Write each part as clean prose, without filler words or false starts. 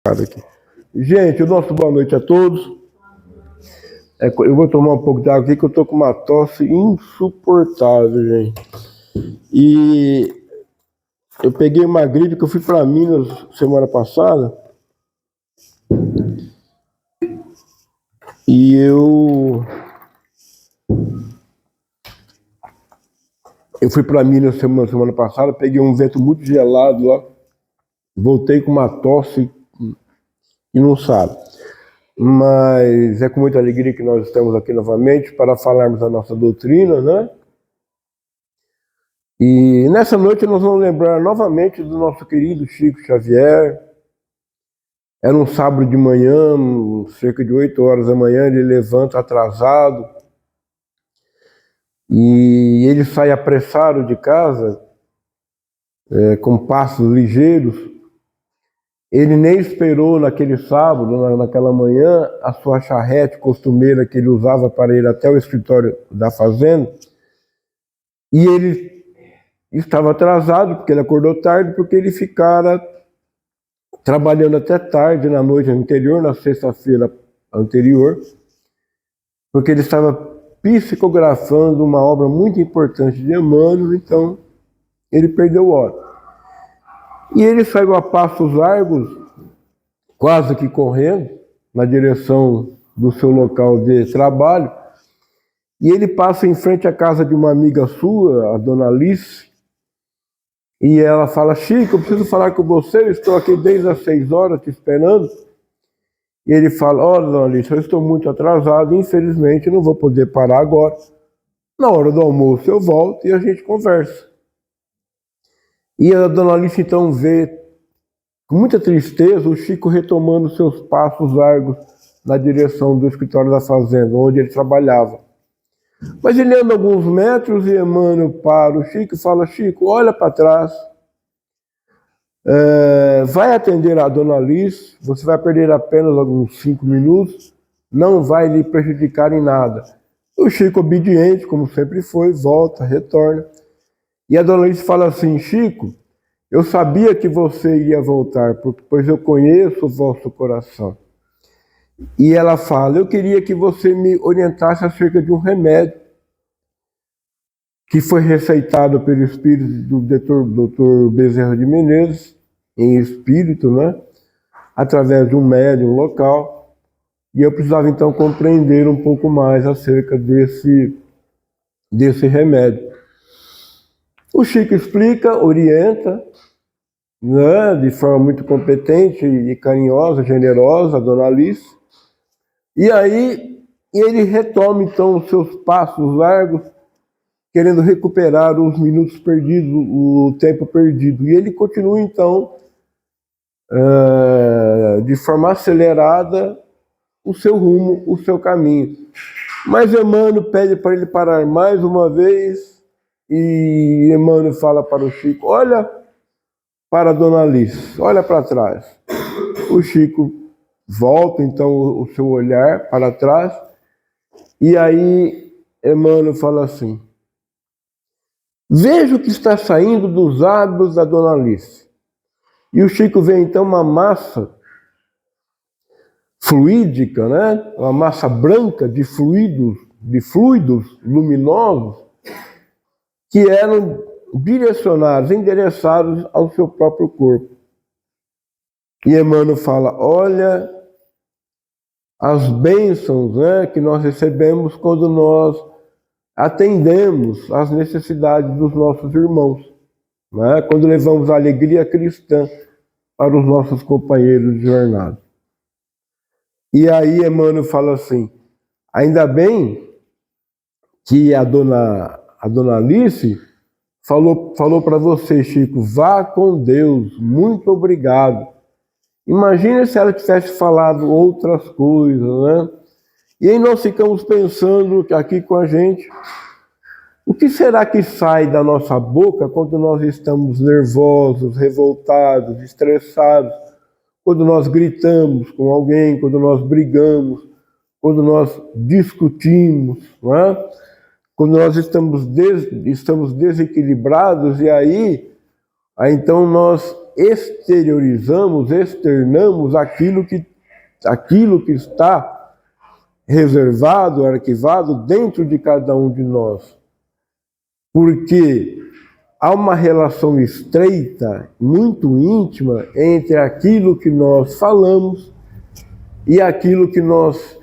Aqui. Gente, o nosso boa noite a todos. Eu vou tomar um pouco de água aqui que eu tô com uma tosse insuportável, gente. E eu peguei uma gripe que eu fui para Minas semana passada. E eu fui para Minas semana passada, peguei um vento muito gelado lá. Voltei com uma tosse e não sabe. Mas é com muita alegria que nós estamos aqui novamente para falarmos da nossa doutrina, né? E nessa noite nós vamos lembrar novamente do nosso querido Chico Xavier. Era um sábado de manhã, cerca de 8 horas da manhã, ele levanta atrasado e ele sai apressado de casa, com passos ligeiros. Ele nem esperou naquele sábado, naquela manhã, a sua charrete costumeira que ele usava para ir até o escritório da fazenda. E ele estava atrasado, porque ele acordou tarde, porque ele ficara trabalhando até tarde na noite anterior, na sexta-feira anterior, porque ele estava psicografando uma obra muito importante de Emmanuel, então ele perdeu hora. E ele saiu a passos largos, quase que correndo, na direção do seu local de trabalho, e ele passa em frente à casa de uma amiga sua, a dona Alice, e ela fala: Chico, eu preciso falar com você, eu estou aqui desde as 6 horas te esperando. E ele fala: olha, dona Alice, eu estou muito atrasado, infelizmente não vou poder parar agora. Na hora do almoço eu volto e a gente conversa. E a dona Alice então vê, com muita tristeza, o Chico retomando seus passos largos na direção do escritório da fazenda, onde ele trabalhava. Mas ele anda alguns metros e Emmanuel para o Chico e fala: Chico, olha para trás, vai atender a dona Alice, você vai perder apenas alguns 5 minutos, não vai lhe prejudicar em nada. O Chico, obediente, como sempre foi, volta, retorna. E a dona Alice fala assim: Chico, eu sabia que você iria voltar, pois eu conheço o vosso coração. E ela fala: eu queria que você me orientasse acerca de um remédio que foi receitado pelo espírito do Dr. Bezerra de Menezes, em espírito, né? Através de um médium local. E eu precisava então compreender um pouco mais acerca desse remédio. O Chico explica, orienta, né, de forma muito competente e carinhosa, generosa, a dona Alice. E aí ele retoma então os seus passos largos, querendo recuperar os minutos perdidos, o tempo perdido. E ele continua então, de forma acelerada, o seu rumo, o seu caminho. Mas Emmanuel pede para ele parar mais uma vez, e Emmanuel fala para o Chico: olha para a dona Alice, olha para trás. O Chico volta então o seu olhar para trás, e aí Emmanuel fala assim: veja o que está saindo dos lábios da dona Alice. E o Chico vê então uma massa fluídica, né? Uma massa branca de fluidos luminosos que eram direcionados, endereçados ao seu próprio corpo. E Emmanuel fala: olha as bênçãos, né, que nós recebemos quando nós atendemos às necessidades dos nossos irmãos, né? Quando levamos a alegria cristã para os nossos companheiros de jornada. E aí Emmanuel fala assim: ainda bem que a dona Alice falou para você, Chico, vá com Deus, muito obrigado. Imagina se ela tivesse falado outras coisas, né? E aí nós ficamos pensando aqui com a gente: o que será que sai da nossa boca quando nós estamos nervosos, revoltados, estressados, quando nós gritamos com alguém, quando nós brigamos, quando nós discutimos, não é? Quando nós estamos desequilibrados, e aí então nós exteriorizamos, externamos aquilo que está reservado, arquivado dentro de cada um de nós. Porque há uma relação estreita, muito íntima, entre aquilo que nós falamos e aquilo que nós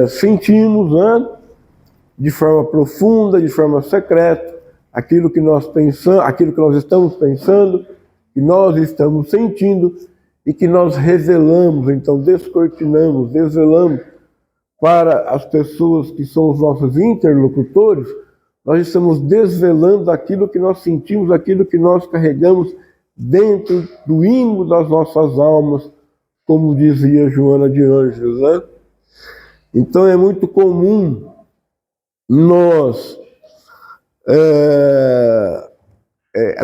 sentimos, né? De forma profunda, de forma secreta, aquilo que nós pensamos, aquilo que nós estamos pensando, que nós estamos sentindo e que nós revelamos, então descortinamos, desvelamos para as pessoas que são os nossos interlocutores. Nós estamos desvelando aquilo que nós sentimos, aquilo que nós carregamos dentro do íntimo das nossas almas, como dizia Joana de Ângeles, né? Então é muito comum nós,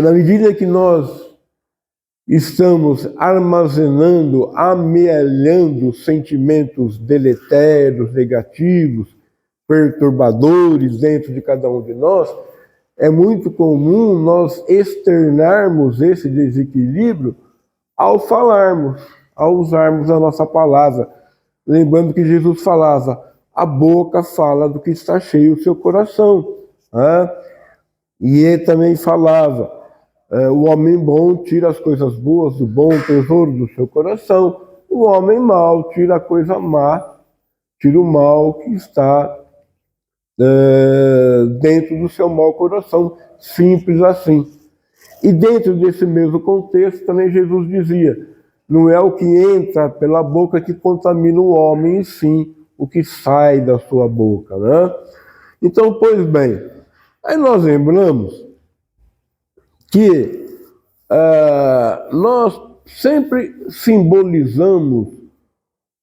na medida que nós estamos armazenando, amealhando sentimentos deletérios, negativos, perturbadores dentro de cada um de nós, é muito comum nós externarmos esse desequilíbrio ao falarmos, ao usarmos a nossa palavra. Lembrando que Jesus falava: a boca fala do que está cheio o seu coração. Né? E ele também falava: o homem bom tira as coisas boas do bom tesouro do seu coração, o homem mau tira a coisa má, tira o mal que está dentro do seu mau coração. Simples assim. E dentro desse mesmo contexto também Jesus dizia: não é o que entra pela boca que contamina o homem, e sim o que sai da sua boca, né? Então, pois bem, aí nós lembramos que nós sempre simbolizamos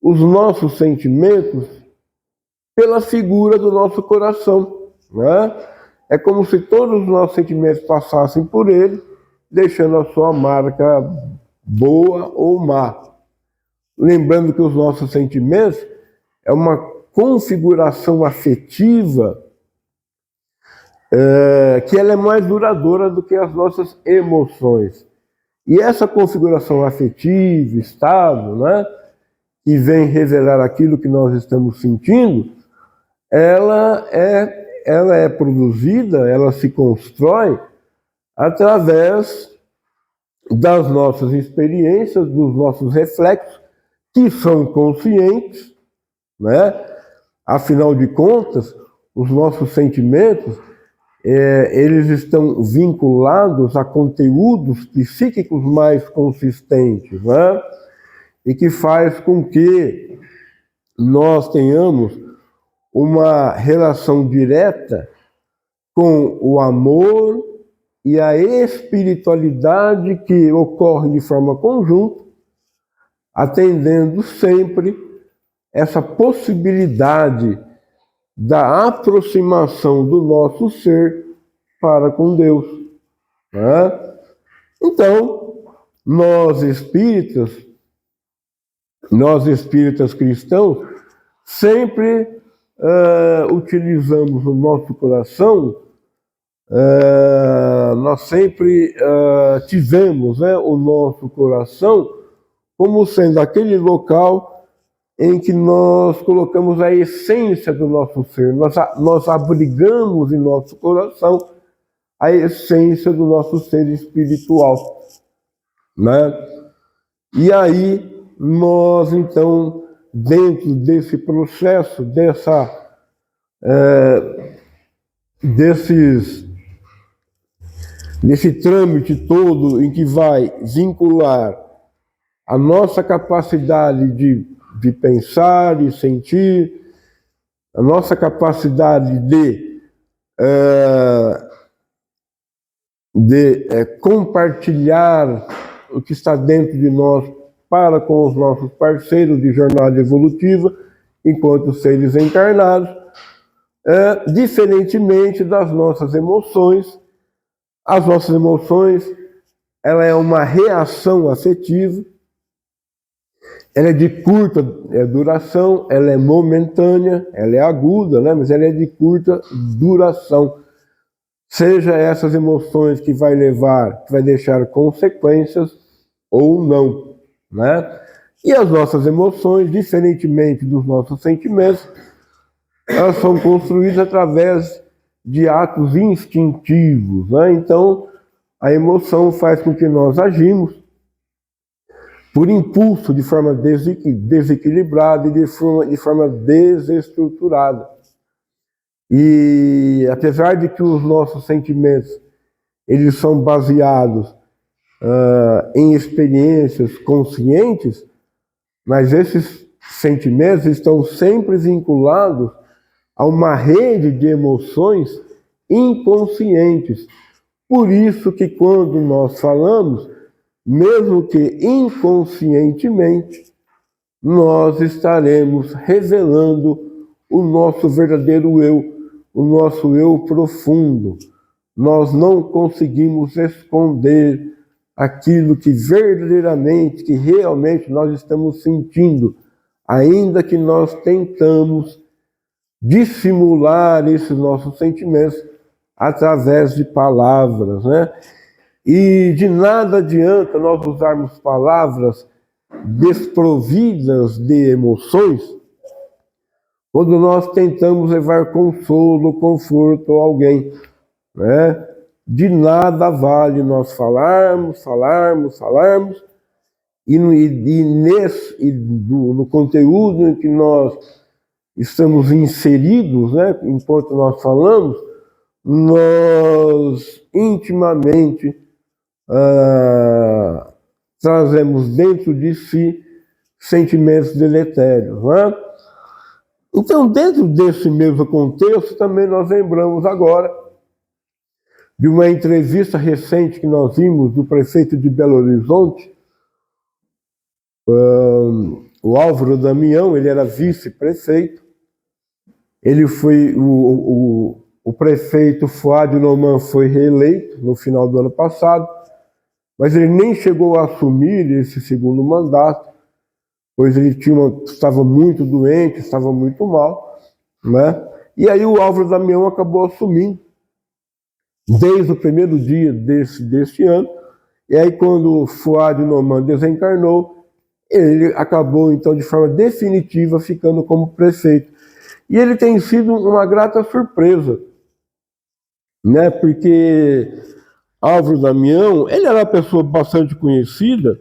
os nossos sentimentos pela figura do nosso coração, né? É como se todos os nossos sentimentos passassem por ele, deixando a sua marca boa ou má. Lembrando que os nossos sentimentos é uma configuração afetiva que ela é mais duradoura do que as nossas emoções. E essa configuração afetiva, estável, né, que vem revelar aquilo que nós estamos sentindo, ela é produzida, ela se constrói através das nossas experiências, dos nossos reflexos, que são conscientes, né? Afinal de contas, os nossos sentimentos, eles estão vinculados a conteúdos psíquicos mais consistentes, né? E que faz com que nós tenhamos uma relação direta com o amor e a espiritualidade que ocorre de forma conjunta, atendendo sempre essa possibilidade da aproximação do nosso ser para com Deus, né? Então, nós espíritas cristãos, sempre utilizamos o nosso coração, nós sempre tivemos, né, o nosso coração como sendo aquele local em que nós colocamos a essência do nosso ser. Nós abrigamos em nosso coração a essência do nosso ser espiritual, né? E aí nós, então, dentro desse processo, desse trâmite todo em que vai vincular a nossa capacidade de pensar e sentir, a nossa capacidade de compartilhar o que está dentro de nós para com os nossos parceiros de jornada evolutiva, enquanto seres encarnados, diferentemente das nossas emoções. As nossas emoções, ela é uma reação afetiva, ela é de curta duração, ela é momentânea, ela é aguda, né? Mas ela é de curta duração. seja essas emoções que vai deixar consequências ou não, né? E as nossas emoções, diferentemente dos nossos sentimentos, elas são construídas através de atos instintivos, né? Então, a emoção faz com que nós agimos por impulso, de forma desequilibrada e de forma desestruturada. E apesar de que os nossos sentimentos eles são baseados em experiências conscientes, mas esses sentimentos estão sempre vinculados a uma rede de emoções inconscientes. Por isso que quando nós falamos, mesmo que inconscientemente, nós estaremos revelando o nosso verdadeiro eu, o nosso eu profundo. Nós não conseguimos esconder aquilo que verdadeiramente, que realmente nós estamos sentindo, ainda que nós tentamos dissimular esses nossos sentimentos através de palavras, né? E de nada adianta nós usarmos palavras desprovidas de emoções quando nós tentamos levar consolo, conforto a alguém, né? De nada vale nós falarmos, e no conteúdo em que nós estamos inseridos, né? Enquanto nós falamos, nós intimamente trazemos dentro de si sentimentos deletérios, né? Então, dentro desse mesmo contexto, também nós lembramos agora de uma entrevista recente que nós vimos do prefeito de Belo Horizonte, o Álvaro Damião. Ele era vice-prefeito. Ele foi o prefeito Fuad Noman foi reeleito no final do ano passado, mas ele nem chegou a assumir esse segundo mandato, pois ele estava muito doente, estava muito mal, né? E aí o Álvaro Damião acabou assumindo desde o primeiro dia deste ano. E aí quando o Fuad Noman desencarnou, ele acabou então de forma definitiva ficando como prefeito. E ele tem sido uma grata surpresa, né? Porque Álvaro Damião, ele era uma pessoa bastante conhecida,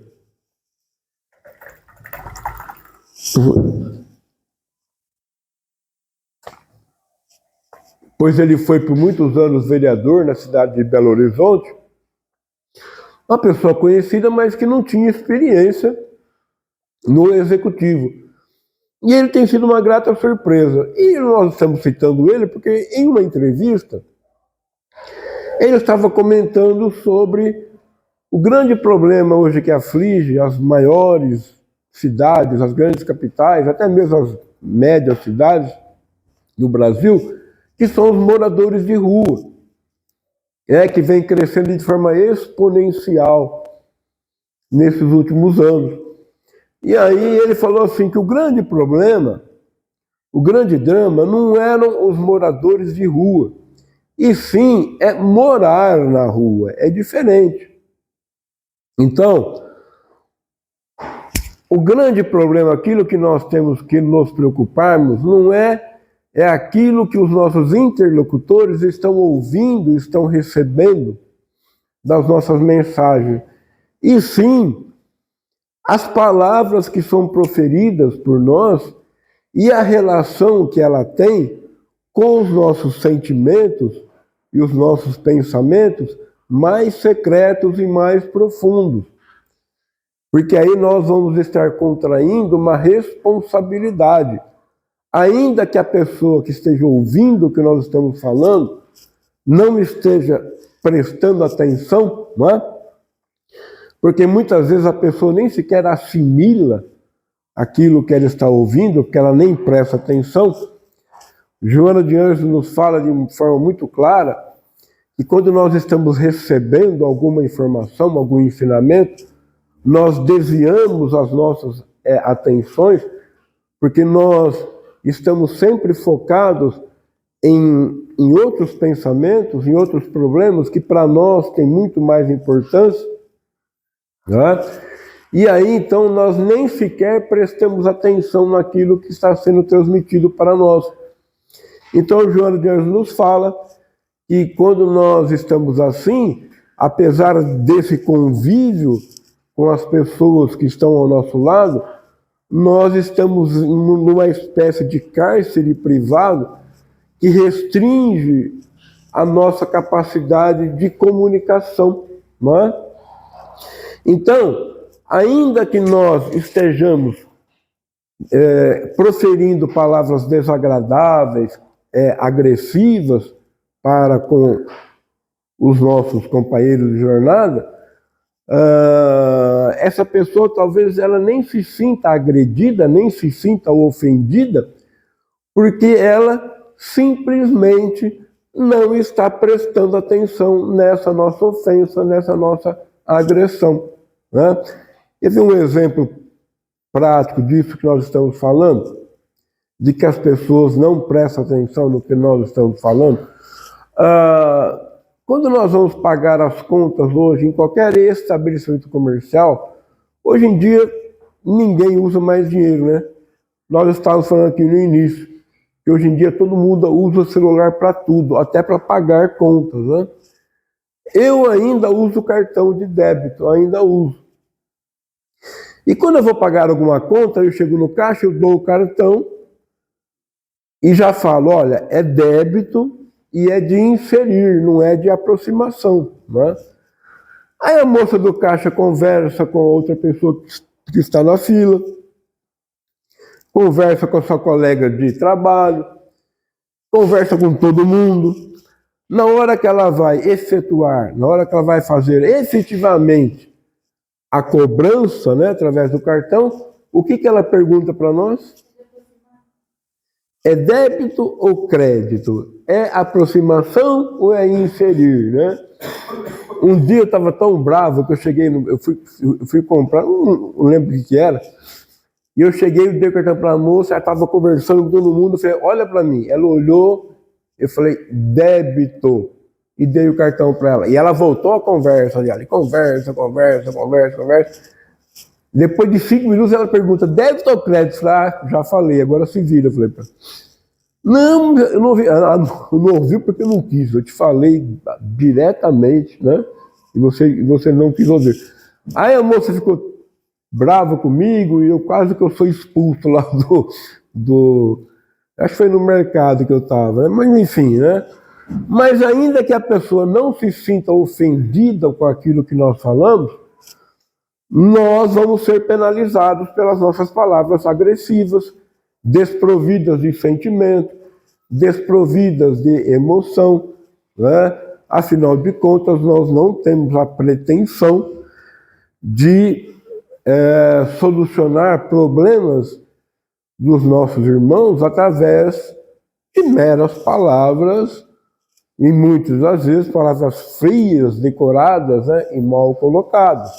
pois ele foi por muitos anos vereador na cidade de Belo Horizonte, uma pessoa conhecida, mas que não tinha experiência no executivo. E ele tem sido uma grata surpresa. E nós estamos citando ele porque em uma entrevista ele estava comentando sobre o grande problema hoje que aflige as maiores cidades, as grandes capitais, até mesmo as médias cidades do Brasil, que são os moradores de rua, que vem crescendo de forma exponencial nesses últimos anos. E aí ele falou assim que o grande problema, o grande drama não eram os moradores de rua, e sim é morar na rua, é diferente. Então, o grande problema, aquilo que nós temos que nos preocuparmos, não é aquilo que os nossos interlocutores estão ouvindo, estão recebendo das nossas mensagens, e sim as palavras que são proferidas por nós e a relação que ela tem com os nossos sentimentos e os nossos pensamentos mais secretos e mais profundos. Porque aí nós vamos estar contraindo uma responsabilidade. Ainda que a pessoa que esteja ouvindo o que nós estamos falando não esteja prestando atenção, não é? Porque muitas vezes a pessoa nem sequer assimila aquilo que ela está ouvindo, porque ela nem presta atenção. Joana de Anjos nos fala de uma forma muito clara que quando nós estamos recebendo alguma informação, algum ensinamento, nós desviamos as nossas atenções, porque nós estamos sempre focados em outros pensamentos, em outros problemas que para nós tem muito mais importância, né? E aí então nós nem sequer prestamos atenção naquilo que está sendo transmitido para nós. Então Joana de Ângeles nos fala que quando nós estamos assim, apesar desse convívio com as pessoas que estão ao nosso lado, nós estamos numa espécie de cárcere privado que restringe a nossa capacidade de comunicação, não é? Então, ainda que nós estejamos proferindo palavras desagradáveis, agressivas para com os nossos companheiros de jornada, essa pessoa talvez ela nem se sinta agredida, nem se sinta ofendida, porque ela simplesmente não está prestando atenção nessa nossa ofensa, nessa nossa agressão, né? Esse é um exemplo prático disso que nós estamos falando, de que as pessoas não prestam atenção no que nós estamos falando. Quando nós vamos pagar as contas hoje em qualquer estabelecimento comercial, hoje em dia ninguém usa mais dinheiro, né? Nós estávamos falando aqui no início que hoje em dia todo mundo usa celular para tudo, até para pagar contas, né? Eu ainda uso cartão de débito, ainda uso. E quando eu vou pagar alguma conta, eu chego no caixa, eu dou o cartão e já falo, olha, é débito e é de inserir, não é de aproximação, né? Aí a moça do caixa conversa com outra pessoa que está na fila, conversa com a sua colega de trabalho, conversa com todo mundo. Na hora que ela vai efetuar, na hora que ela vai fazer efetivamente a cobrança, né, através do cartão, o que ela pergunta para nós? É débito ou crédito? É aproximação ou é inserir, né? Um dia eu estava tão bravo que eu cheguei, eu fui comprar, não lembro o que era, e eu cheguei e dei o cartão para a moça, ela estava conversando com todo mundo, eu falei, olha para mim. Ela olhou, eu falei, débito, e dei o cartão para ela. E ela voltou a conversa, e conversa. Depois de 5 minutos ela pergunta, débito ou crédito? Eu falei, já falei, agora se vira. Eu falei, não, eu não ouvi, não ouviu porque eu não quis, eu te falei diretamente, né? E você não quis ouvir. Aí a moça ficou brava comigo e eu quase que eu sou expulso lá acho que foi no mercado que eu estava, né? Mas enfim, né? Mas ainda que a pessoa não se sinta ofendida com aquilo que nós falamos, nós vamos ser penalizados pelas nossas palavras agressivas, desprovidas de sentimento, desprovidas de emoção, né? Afinal de contas, nós não temos a pretensão de solucionar problemas dos nossos irmãos através de meras palavras, e muitas das vezes palavras frias, decoradas, né, e mal colocadas.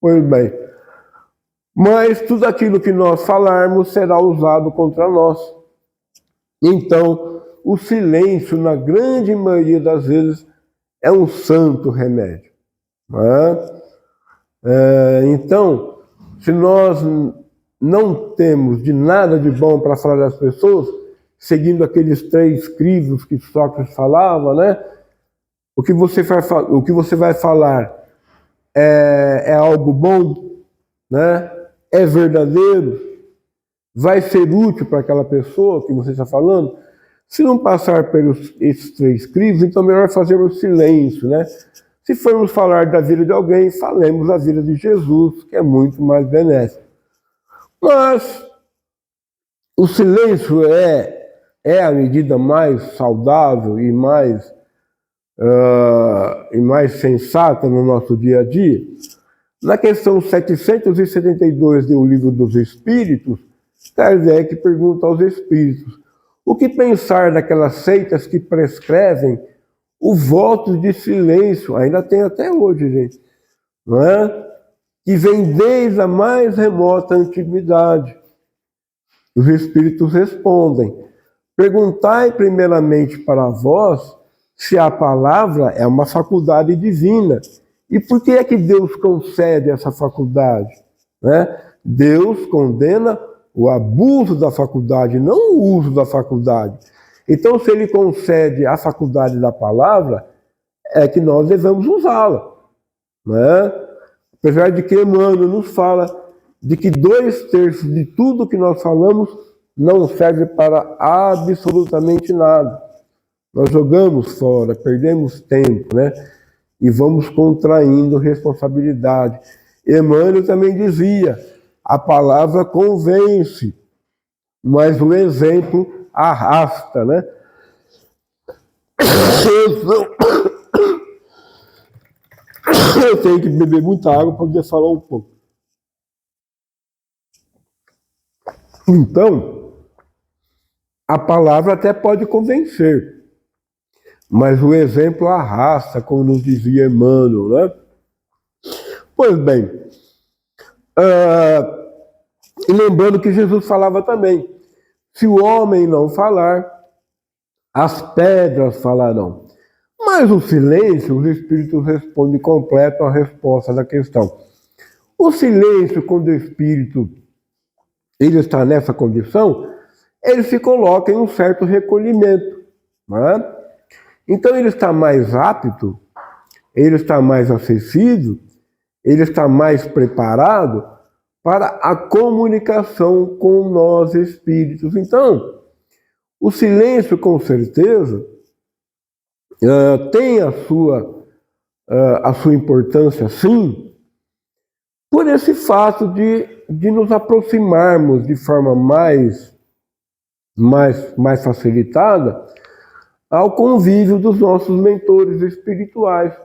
Pois bem, mas tudo aquilo que nós falarmos será usado contra nós. Então, o silêncio, na grande maioria das vezes, é um santo remédio, né? Então, se nós não temos de nada de bom para falar das pessoas, seguindo aqueles 3 crivos que Sócrates falava, né? O que você vai falar é algo bom, né? É verdadeiro, vai ser útil para aquela pessoa que você está falando. Se não passar pelos esses 3 crivos, então é melhor fazermos silêncio, né? Se formos falar da vida de alguém, falemos da vida de Jesus, que é muito mais benéfico. Mas o silêncio é a medida mais saudável e mais sensata no nosso dia a dia. Na questão 772 do Livro dos Espíritos, Kardec pergunta aos espíritos: o que pensar daquelas seitas que prescrevem o voto de silêncio? Ainda tem até hoje, gente, não é? Que vem desde a mais remota antiguidade. Os espíritos respondem: Perguntai primeiramente para vós se a palavra é uma faculdade divina. E por que é que Deus concede essa faculdade? Né? Deus condena o abuso da faculdade, não o uso da faculdade. Então, se ele concede a faculdade da palavra, é que nós devemos usá-la. Né? Apesar de que Emmanuel nos fala de que 2/3 de tudo que nós falamos não serve para absolutamente nada. Nós jogamos fora, perdemos tempo, né? E vamos contraindo responsabilidade. Emmanuel também dizia, a palavra convence, mas o exemplo arrasta, né? Eu tenho que beber muita água para poder falar um pouco. Então, a palavra até pode convencer, mas o exemplo arrasta, como nos dizia Emmanuel, né? Pois bem, e lembrando que Jesus falava também, se o homem não falar, as pedras falarão. Mas o silêncio, os espíritos respondem completo a resposta da questão. O silêncio, quando o espírito ele está nessa condição, ele se coloca em um certo recolhimento. Né? Então ele está mais apto, ele está mais acessível, ele está mais preparado para a comunicação com nós espíritos. Então, o silêncio, com certeza, tem a sua importância, sim, por esse fato de nos aproximarmos de forma mais facilitada ao convívio dos nossos mentores espirituais,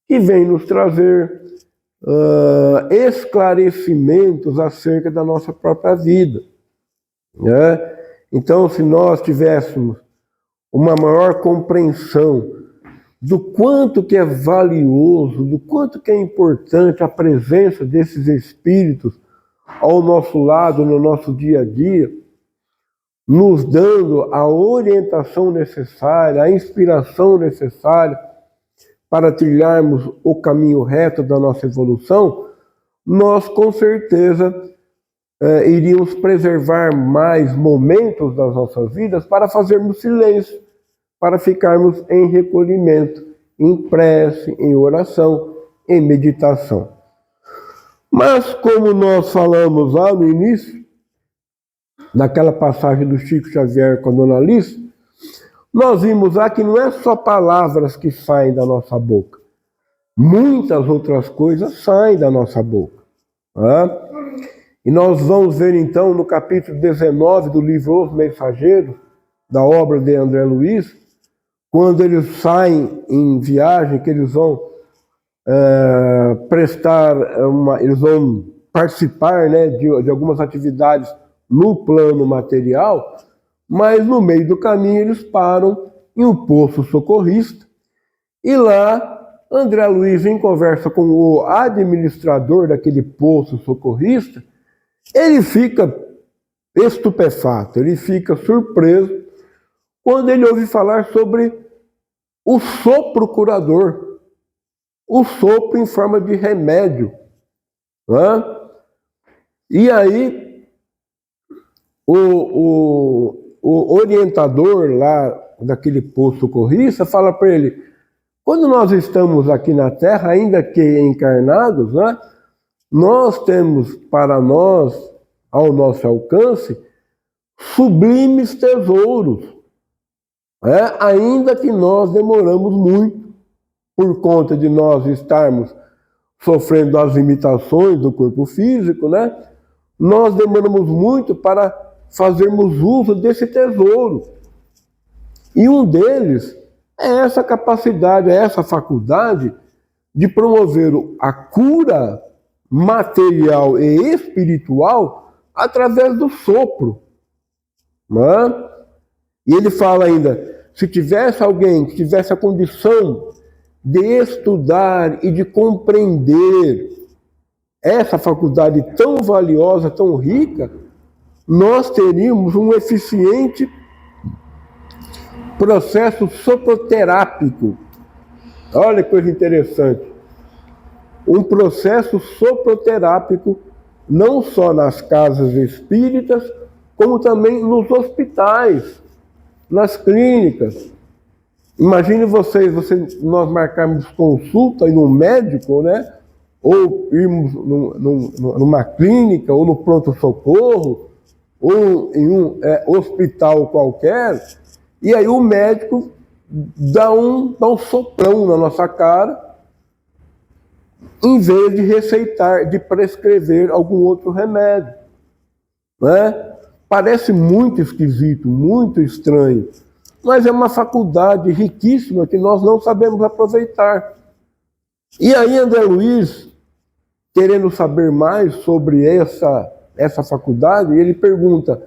que vêm nos trazer esclarecimentos acerca da nossa própria vida. Né? Então, se nós tivéssemos uma maior compreensão do quanto que é valioso, do quanto que é importante a presença desses espíritos ao nosso lado, no nosso dia a dia, nos dando a orientação necessária, a inspiração necessária para trilharmos o caminho reto da nossa evolução, nós com certeza iríamos preservar mais momentos das nossas vidas para fazermos silêncio, para ficarmos em recolhimento, em prece, em oração, em meditação. Mas como nós falamos lá no início, naquela passagem do Chico Xavier com a Dona Alice, nós vimos lá que não é só palavras que saem da nossa boca. Muitas outras coisas saem da nossa boca. Tá? E nós vamos ver então no capítulo 19 do livro Os Mensageiros, da obra de André Luiz, quando eles saem em viagem, que eles vão eles vão participar, né, de algumas atividades no plano material, mas no meio do caminho eles param em um posto socorrista, e lá André Luiz, em conversa com o administrador daquele posto socorrista, ele fica estupefato, ele fica surpreso quando ele ouve falar sobre o sopro curador, o sopro em forma de remédio. Né? E aí, o orientador lá daquele posto socorrista fala para ele, quando nós estamos aqui na Terra, ainda que encarnados, né, nós temos para nós, ao nosso alcance, sublimes tesouros, ainda que nós demoramos muito, por conta de nós estarmos sofrendo as limitações do corpo físico, né? Nós demoramos muito para fazermos uso desse tesouro. E um deles é essa capacidade, é essa faculdade de promover a cura material e espiritual através do sopro. Né? E ele fala ainda, se tivesse alguém que tivesse a condição de estudar e de compreender essa faculdade tão valiosa, tão rica, nós teríamos um eficiente processo soproterápico. Olha que coisa interessante. Um processo soproterápico, não só nas casas espíritas, como também nos hospitais, nas clínicas. Imagine nós marcarmos consulta em um médico, né? Ou irmos numa clínica, ou no pronto-socorro, ou em um hospital qualquer, e aí o médico dá um soprão na nossa cara, em vez de receitar, de prescrever algum outro remédio, né? Parece muito esquisito, muito estranho, mas é uma faculdade riquíssima que nós não sabemos aproveitar. E aí André Luiz, querendo saber mais sobre essa faculdade, ele pergunta,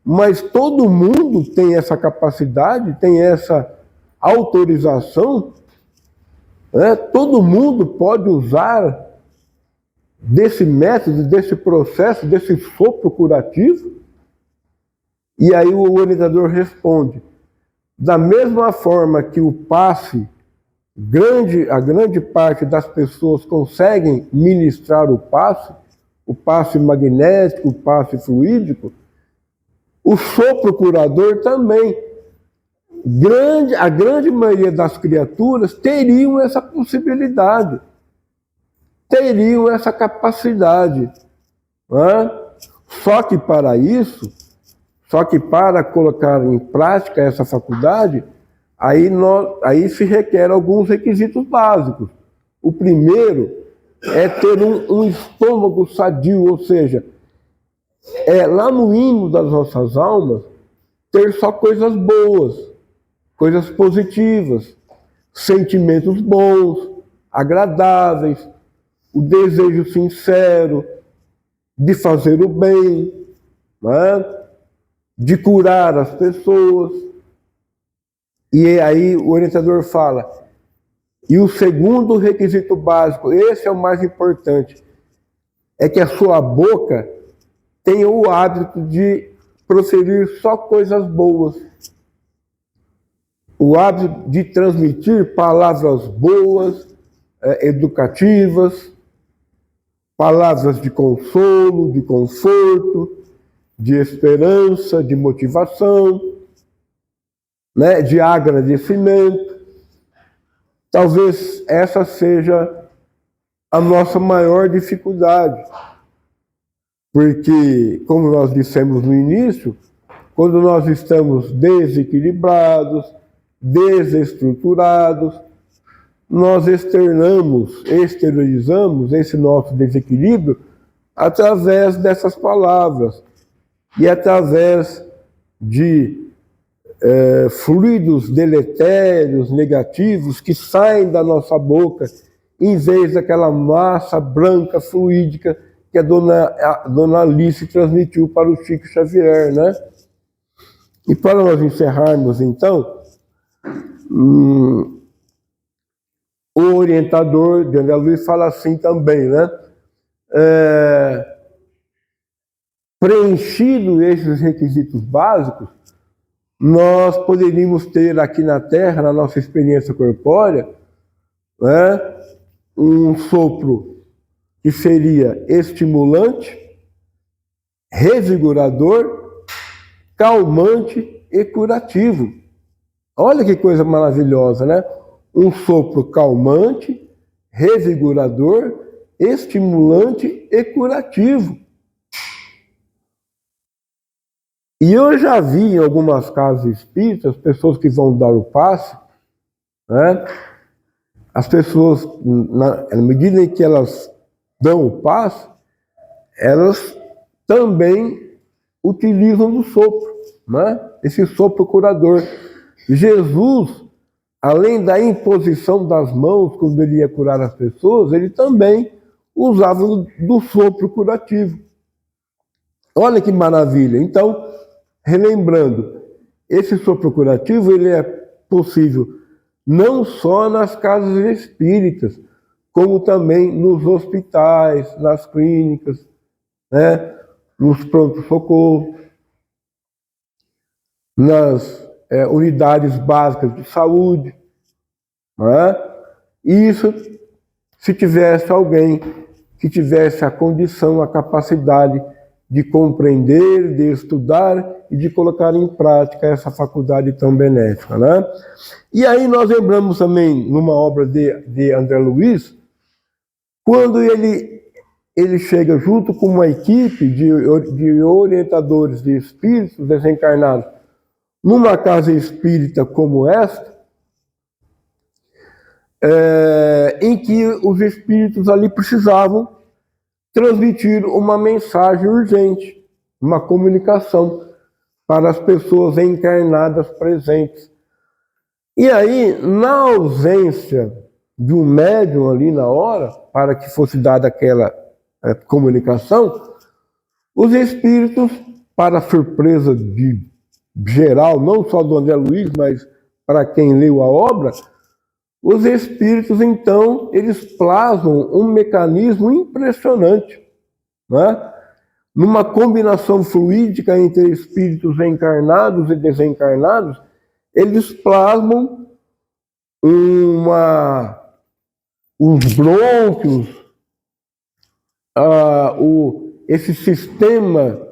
mas todo mundo tem essa capacidade, tem essa autorização? Todo mundo pode usar desse método, desse processo, desse sopro curativo? E aí o orientador responde, da mesma forma que o passe, a grande parte das pessoas conseguem ministrar o passe magnético, o passe fluídico, o sopro curador também. A grande maioria das criaturas teriam essa possibilidade, teriam essa capacidade. Só que para colocar em prática essa faculdade, aí se requer alguns requisitos básicos. O primeiro é ter um estômago sadio, ou seja, lá no íntimo das nossas almas, ter só coisas boas, coisas positivas, sentimentos bons, agradáveis, o desejo sincero de fazer o bem, de curar as pessoas. E aí o orientador fala, e o segundo requisito básico, esse é o mais importante, é que a sua boca tenha o hábito de proferir só coisas boas. O hábito de transmitir palavras boas, educativas, palavras de consolo, de conforto, de esperança, de motivação, né, de agradecimento. Talvez essa seja a nossa maior dificuldade, porque, como nós dissemos no início, quando nós estamos desequilibrados, desestruturados, nós exteriorizamos esse nosso desequilíbrio através dessas palavras e através de fluidos deletérios, negativos, que saem da nossa boca, em vez daquela massa branca, fluídica, que a dona Alice transmitiu para o Chico Xavier, né? E para nós encerrarmos, então, o orientador de André Luiz fala assim também, né? Preenchido esses requisitos básicos, nós poderíamos ter aqui na Terra, na nossa experiência corpórea, né, um sopro que seria estimulante, revigorador, calmante e curativo. Olha que coisa maravilhosa, né? Um sopro calmante, revigorador, estimulante e curativo. E eu já vi em algumas casas espíritas, pessoas que vão dar o passe, né? As pessoas, na medida em que elas dão o passe, elas também utilizam do sopro, né? Esse sopro curador. Jesus, além da imposição das mãos, quando ele ia curar as pessoas, ele também usava do sopro curativo. Olha que maravilha! Então, relembrando, esse sopro curativo ele é possível não só nas casas espíritas, como também nos hospitais, nas clínicas, né, nos pronto-socorro, nas unidades básicas de saúde, não é? Isso se tivesse alguém que tivesse a condição, a capacidade de compreender, de estudar e de colocar em prática essa faculdade tão benéfica, né? E aí nós lembramos também, numa obra de André Luiz, quando ele chega junto com uma equipe de orientadores de espíritos desencarnados numa casa espírita como esta, em que os espíritos ali precisavam transmitir uma mensagem urgente, uma comunicação para as pessoas encarnadas presentes. E aí, na ausência de um médium ali na hora, para que fosse dada aquela comunicação, os espíritos, para surpresa de geral, não só do André Luiz, mas para quem leu a obra, os espíritos, então, eles plasmam um mecanismo impressionante, né? Numa combinação fluídica entre espíritos encarnados e desencarnados, eles plasmam os brônquios, esse sistema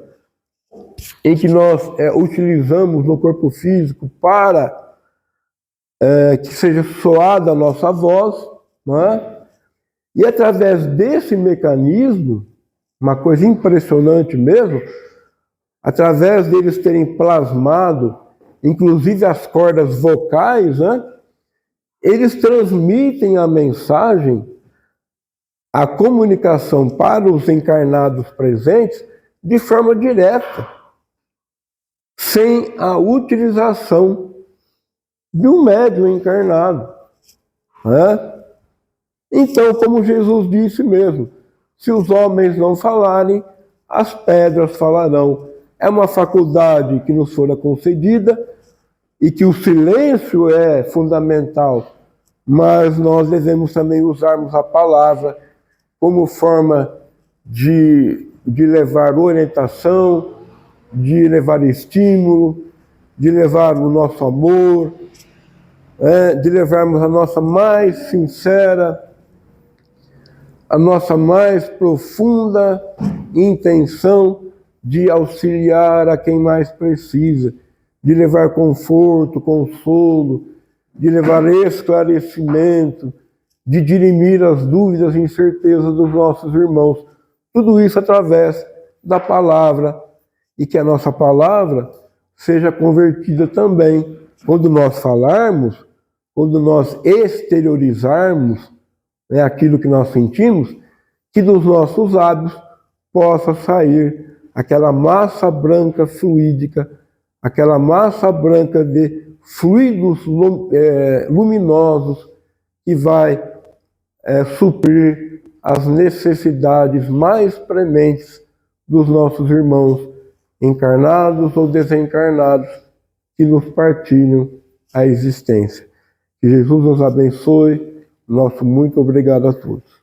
em que nós utilizamos no corpo físico para que seja soada a nossa voz, né? E através desse mecanismo, uma coisa impressionante mesmo, através deles terem plasmado, inclusive as cordas vocais, né? Eles transmitem a mensagem, a comunicação para os encarnados presentes de forma direta, sem a utilização de um médium encarnado, né? Então, como Jesus disse mesmo, se os homens não falarem, as pedras falarão. É uma faculdade que nos fora concedida e que o silêncio é fundamental, mas nós devemos também usarmos a palavra como forma de levar orientação, de levar estímulo, de levar o nosso amor, de levarmos a nossa mais sincera, a nossa mais profunda intenção de auxiliar a quem mais precisa, de levar conforto, consolo, de levar esclarecimento, de dirimir as dúvidas e incertezas dos nossos irmãos. Tudo isso através da palavra, e que a nossa palavra seja convertida também, quando nós falarmos, quando nós exteriorizarmos aquilo que nós sentimos, que dos nossos lábios possa sair aquela massa branca fluídica, aquela massa branca de fluidos luminosos que vai suprir as necessidades mais prementes dos nossos irmãos encarnados ou desencarnados que nos partilham a existência. Que Jesus nos abençoe. Nosso muito obrigado a todos.